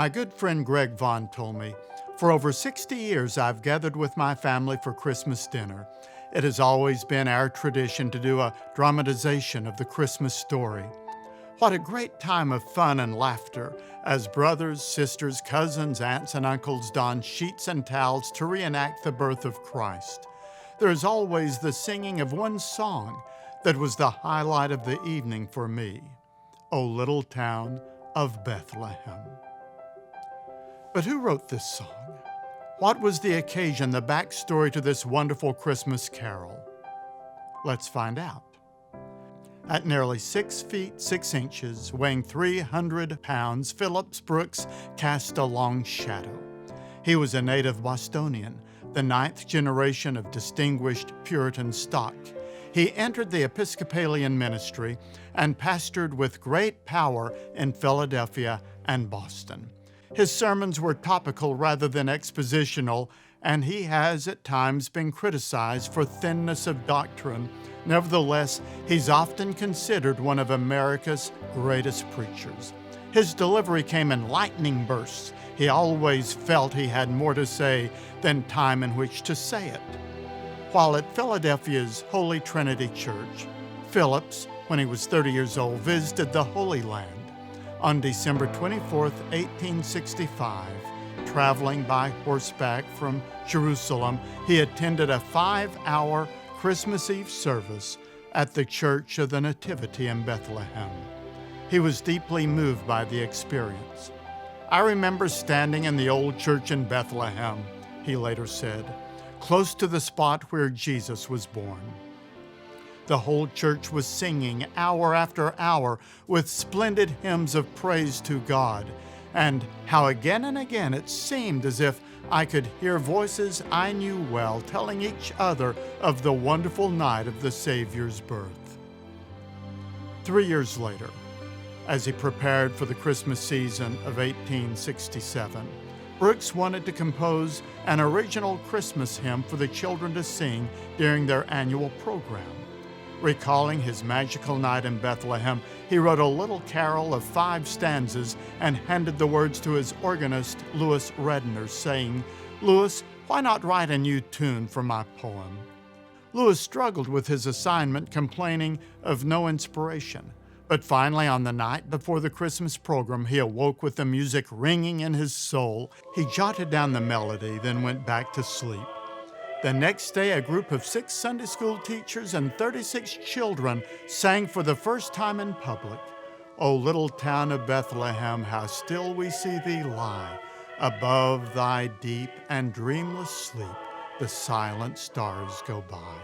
My good friend Greg Vaughn told me, for over 60 years I've gathered with my family for Christmas dinner. It has always been our tradition to do a dramatization of the Christmas story. What a great time of fun and laughter as brothers, sisters, cousins, aunts, and uncles don sheets and towels to reenact the birth of Christ. There is always the singing of one song that was the highlight of the evening for me, O Little Town of Bethlehem. But who wrote this song? What was the occasion, the backstory to this wonderful Christmas carol? Let's find out. At nearly 6 feet 6 inches, weighing 300 pounds, Phillips Brooks cast a long shadow. He was a native Bostonian, the 9th generation of distinguished Puritan stock. He entered the Episcopalian ministry and pastored with great power in Philadelphia and Boston. His sermons were topical rather than expositional, and he has at times been criticized for thinness of doctrine. Nevertheless, he's often considered one of America's greatest preachers. His delivery came in lightning bursts. He always felt he had more to say than time in which to say it. While at Philadelphia's Holy Trinity Church, Phillips, when he was 30 years old, visited the Holy Land. On December 24, 1865, traveling by horseback from Jerusalem, he attended a 5-hour Christmas Eve service at the Church of the Nativity in Bethlehem. He was deeply moved by the experience. I remember standing in the old church in Bethlehem, he later said, close to the spot where Jesus was born. The whole church was singing hour after hour with splendid hymns of praise to God, and how again and again it seemed as if I could hear voices I knew well telling each other of the wonderful night of the Savior's birth. 3 years later, as he prepared for the Christmas season of 1867, Brooks wanted to compose an original Christmas hymn for the children to sing during their annual program. Recalling his magical night in Bethlehem, he wrote a little carol of 5 stanzas and handed the words to his organist, Redner, saying, "Louis, why not write a new tune for my poem?" Louis struggled with his assignment, complaining of no inspiration. But finally, on the night before the Christmas program, he awoke with the music ringing in his soul. He jotted down the melody, then went back to sleep. The next day, a group of 6 Sunday school teachers and 36 children sang for the first time in public, O little town of Bethlehem, how still we see thee lie. Above thy deep and dreamless sleep, the silent stars go by.